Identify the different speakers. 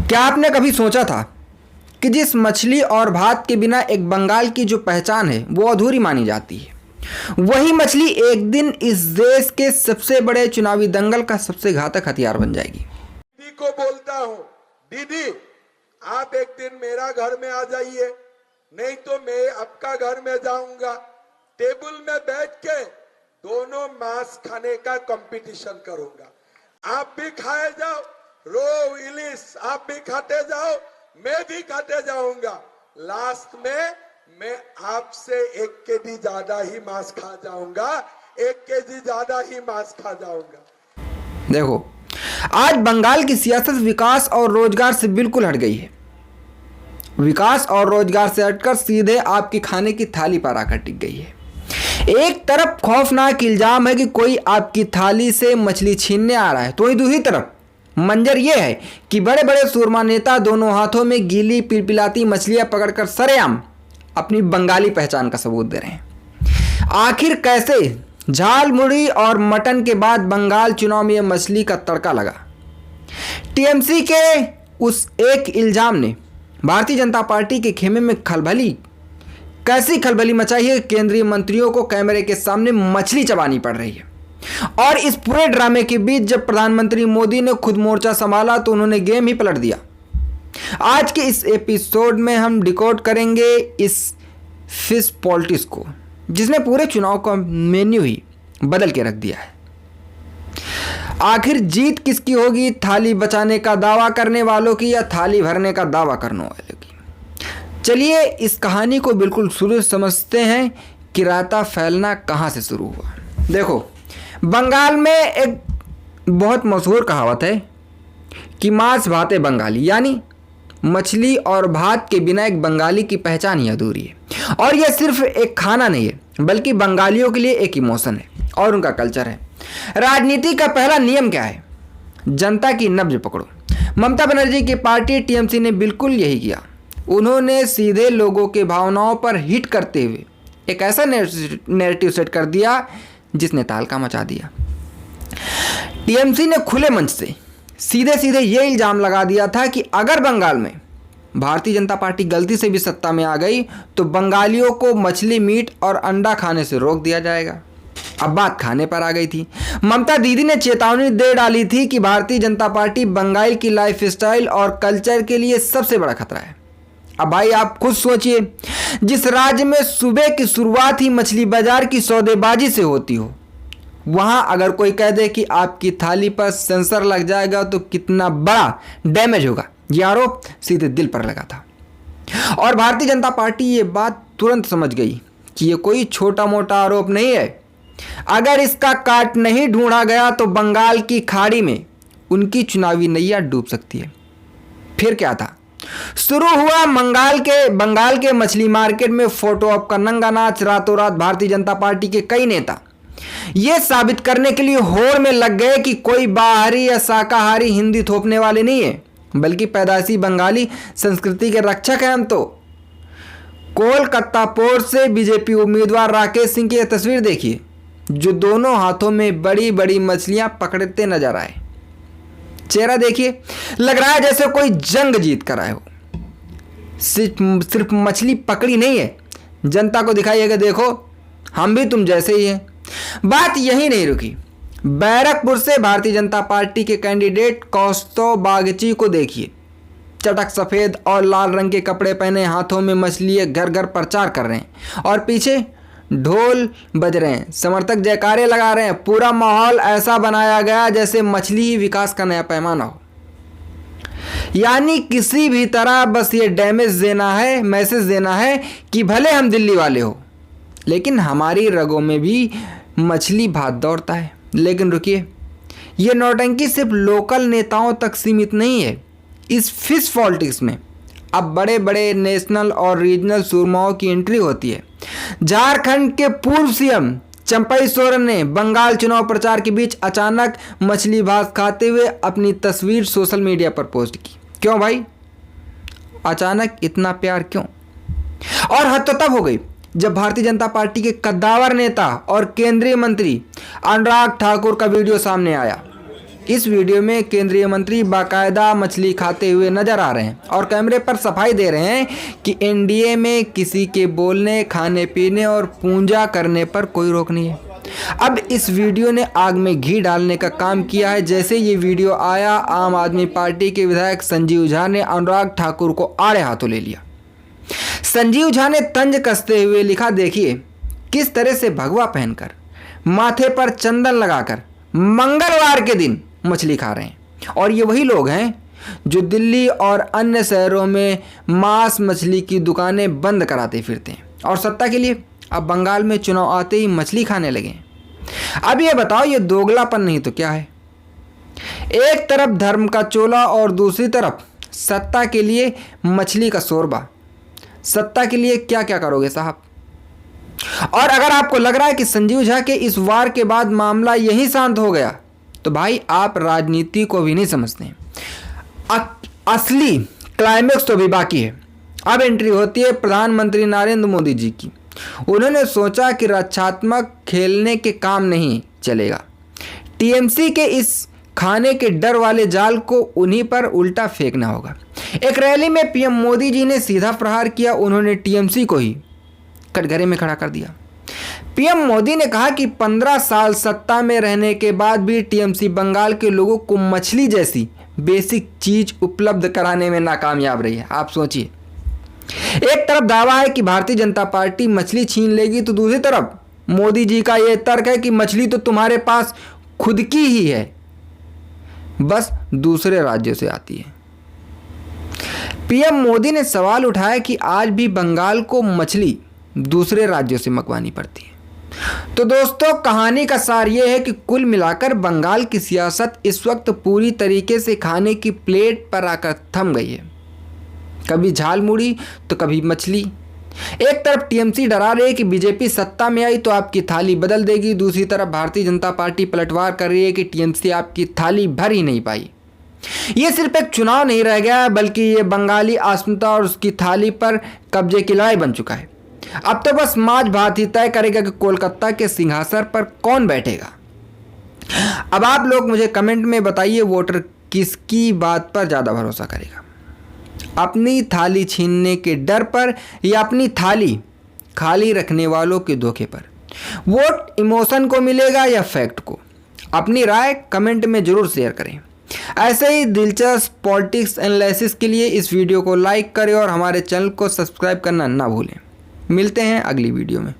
Speaker 1: क्या आपने कभी सोचा था कि जिस मछली और भात के बिना एक बंगाल की जो पहचान है वो अधूरी मानी जाती है, वही मछली एक दिन इस देश के सबसे बड़े चुनावी दंगल का सबसे घातक हथियार बन जाएगी।
Speaker 2: दीदी को बोलता हूँ, दीदी आप एक दिन मेरा घर में आ जाइए, नहीं तो मैं आपका घर में जाऊंगा। टेबल में बैठ के दोनों मांस खाने का कंपटीशन करूंगा। आप भी खाए जाओ, रोहू इलिश आप भी खाते जाओ, मैं भी खाते जाऊंगा। लास्ट में मैं आपसे 1 केजी ज्यादा ही मांस खा जाऊंगा, 1 केजी ज्यादा ही मांस खा जाऊंगा।
Speaker 1: देखो, आज बंगाल की सियासत विकास और रोजगार से बिल्कुल हट गई है। विकास और रोजगार से हटकर सीधे आपकी खाने की थाली पर आकर टिक गई है। एक तरफ खौफनाक इल्जाम है कि कोई आपकी थाली से मछली छीनने आ रहा है, तो वहीं दूसरी तरफ मंजर यह है कि बड़े बड़े सूरमा नेता दोनों हाथों में गीली पिलपिलाती मछलियां पकड़कर सरेआम अपनी बंगाली पहचान का सबूत दे रहे हैं। आखिर कैसे झाल मुड़ी और मटन के बाद बंगाल चुनाव में यह मछली का तड़का लगा? टीएमसी के उस एक इल्जाम ने भारतीय जनता पार्टी के खेमे में कैसी खलबली मचाई है। केंद्रीय मंत्रियों को कैमरे के सामने मछली चबानी पड़ रही है। और इस पूरे ड्रामे के बीच जब प्रधानमंत्री मोदी ने खुद मोर्चा संभाला तो उन्होंने गेम ही पलट दिया। आज के इस एपिसोड में हम डिकोड करेंगे इस फिश पॉलिटिक्स को, जिसने पूरे चुनाव का मेन्यू ही बदल के रख दिया है। आखिर जीत किसकी होगी, थाली बचाने का दावा करने वालों की या थाली भरने का दावा करने वालों की? चलिए इस कहानी को बिल्कुल शुरू से समझते हैं कि रायता फैलना कहाँ से शुरू हुआ। देखो, बंगाल में एक बहुत मशहूर कहावत है कि मांस भाते बंगाली, यानी मछली और भात के बिना एक बंगाली की पहचान ही अधूरी है। और यह सिर्फ एक खाना नहीं है, बल्कि बंगालियों के लिए एक इमोशन है और उनका कल्चर है। राजनीति का पहला नियम क्या है? जनता की नब्ज पकड़ो। ममता बनर्जी की पार्टी टीएमसी ने बिल्कुल यही किया। उन्होंने सीधे लोगों के भावनाओं पर हिट करते हुए एक ऐसा नैरेटिव सेट कर दिया जिसने तहलका मचा दिया। टीएमसी ने खुले मंच से सीधे सीधे ये इल्जाम लगा दिया था कि अगर बंगाल में भारतीय जनता पार्टी गलती से भी सत्ता में आ गई तो बंगालियों को मछली, मीट और अंडा खाने से रोक दिया जाएगा। अब बात खाने पर आ गई थी। ममता दीदी ने चेतावनी दे डाली थी कि भारतीय जनता पार्टी बंगाल की लाइफस्टाइल और कल्चर के लिए सबसे बड़ा खतरा है। अब भाई आप खुद सोचिए, जिस राज्य में सुबह की शुरुआत ही मछली बाजार की सौदेबाजी से होती हो, वहां अगर कोई कह दे कि आपकी थाली पर सेंसर लग जाएगा तो कितना बड़ा डैमेज होगा, यह आरोप सीधे दिल पर लगा था। और भारतीय जनता पार्टी ये बात तुरंत समझ गई कि ये कोई छोटा मोटा आरोप नहीं है। अगर इसका काट नहीं ढूंढा गया तो बंगाल की खाड़ी में उनकी चुनावी नैया डूब सकती है। फिर क्या था? शुरू हुआ बंगाल के मछली मार्केट में फोटो ऑप का नंगा नाच। रातों रात भारतीय जनता पार्टी के कई नेता यह साबित करने के लिए होड़ में लग गए कि कोई बाहरी या शाकाहारी हिंदी थोपने वाले नहीं है, बल्कि पैदाइशी बंगाली संस्कृति के रक्षक हैं हम। तो कोलकाता पोर्ट से बीजेपी उम्मीदवार राकेश सिंह की यह तस्वीर देखिए, जो दोनों हाथों में बड़ी बड़ी मछलियां पकड़ते नजर आए। चेहरा देखिए, लग रहा है जैसे कोई जंग जीत कर आए हो। सिर्फ मछली पकड़ी नहीं है, जनता को दिखाइएगा, देखो हम भी तुम जैसे ही हैं। बात यही नहीं रुकी। बैरकपुर से भारतीय जनता पार्टी के कैंडिडेट कौस्तव बागची को देखिए, चटक सफेद और लाल रंग के कपड़े पहने, हाथों में मछली, घर घर प्रचार कर रहे हैं और पीछे ढोल बज रहे हैं, समर्थक जयकारे लगा रहे हैं। पूरा माहौल ऐसा बनाया गया जैसे मछली ही विकास का नया पैमाना हो। यानी किसी भी तरह बस ये मैसेज देना है कि भले हम दिल्ली वाले हो, लेकिन हमारी रगों में भी मछली भात दौड़ता है। लेकिन रुकिए, ये नौटंकी सिर्फ लोकल नेताओं तक सीमित नहीं है। इस फिश पॉलिटिक्स में अब बड़े बड़े नेशनल और रीजनल सुरमाओं की एंट्री होती है। झारखंड के पूर्व सीएम चंपई सोरेन ने बंगाल चुनाव प्रचार के बीच अचानक मछली भात खाते हुए अपनी तस्वीर सोशल मीडिया पर पोस्ट की। क्यों भाई, अचानक इतना प्यार क्यों? और हद तो तब हो गई जब भारतीय जनता पार्टी के कद्दावर नेता और केंद्रीय मंत्री अनुराग ठाकुर का वीडियो सामने आया। इस वीडियो में केंद्रीय मंत्री बाकायदा मछली खाते हुए नजर आ रहे हैं और कैमरे पर सफाई दे रहे हैं कि एनडीए में किसी के बोलने, खाने पीने और पूजा करने पर कोई रोक नहीं है। अब इस वीडियो ने आग में घी डालने का काम किया है। जैसे ये वीडियो आया, आम आदमी पार्टी के विधायक संजीव झा ने अनुराग ठाकुर को आड़े हाथों ले लिया। संजीव झा ने तंज कसते हुए लिखा, देखिए किस तरह से भगवा पहनकर, माथे पर चंदन लगाकर मंगलवार के दिन मछली खा रहे हैं। और ये वही लोग हैं जो दिल्ली और अन्य शहरों में मांस मछली की दुकानें बंद कराते फिरते हैं और सत्ता के लिए अब बंगाल में चुनाव आते ही मछली खाने लगे। अब ये बताओ, ये दोगलापन नहीं तो क्या है? एक तरफ धर्म का चोला और दूसरी तरफ सत्ता के लिए मछली का शोरबा। सत्ता के लिए क्या क्या करोगे साहब? और अगर आपको लग रहा है कि संजीव झा के इस वार के बाद मामला यही शांत हो गया, तो भाई आप राजनीति को भी नहीं समझते। असली क्लाइमेक्स तो भी बाकी है। अब एंट्री होती है प्रधानमंत्री नरेंद्र मोदी जी की। उन्होंने सोचा कि रक्षात्मक खेलने के काम नहीं चलेगा। टीएमसी के इस खाने के डर वाले जाल को उन्हीं पर उल्टा फेंकना होगा। एक रैली में पीएम मोदी जी ने सीधा प्रहार किया। उन्होंने टीएमसी को ही कटघरे में खड़ा कर दिया। पीएम मोदी ने कहा कि 15 साल सत्ता में रहने के बाद भी टीएमसी बंगाल के लोगों को मछली जैसी बेसिक चीज उपलब्ध कराने में नाकामयाब रही है। आप सोचिए, एक तरफ दावा है कि भारतीय जनता पार्टी मछली छीन लेगी, तो दूसरी तरफ मोदी जी का यह तर्क है कि मछली तो तुम्हारे पास खुद की ही है, बस दूसरे राज्यों से आती है। पीएम मोदी ने सवाल उठाया कि आज भी बंगाल को मछली दूसरे राज्यों से मंगवानी पड़ती है। तो दोस्तों, कहानी का सार यह है कि कुल मिलाकर बंगाल की सियासत इस वक्त पूरी तरीके से खाने की प्लेट पर आकर थम गई है। कभी झाल मुड़ी तो कभी मछली। एक तरफ टीएमसी डरा रही है कि बीजेपी सत्ता में आई तो आपकी थाली बदल देगी, दूसरी तरफ भारतीय जनता पार्टी पलटवार कर रही है कि टीएमसी आपकी थाली भर ही नहीं पाई। ये सिर्फ एक चुनाव नहीं रह गया, बल्कि ये बंगाली अस्मिता और उसकी थाली पर कब्जे की लड़ाई बन चुका है। अब तो बस मांझ भात ही तय करेगा कि कोलकाता के सिंहासन पर कौन बैठेगा। अब आप लोग मुझे कमेंट में बताइए, वोटर किसकी बात पर ज़्यादा भरोसा करेगा? अपनी थाली छीनने के डर पर या अपनी थाली खाली रखने वालों के धोखे पर? वोट इमोशन को मिलेगा या फैक्ट को? अपनी राय कमेंट में ज़रूर शेयर करें। ऐसे ही दिलचस्प पॉलिटिक्स एनालिसिस के लिए इस वीडियो को लाइक करें और हमारे चैनल को सब्सक्राइब करना ना भूलें। मिलते हैं अगली वीडियो में।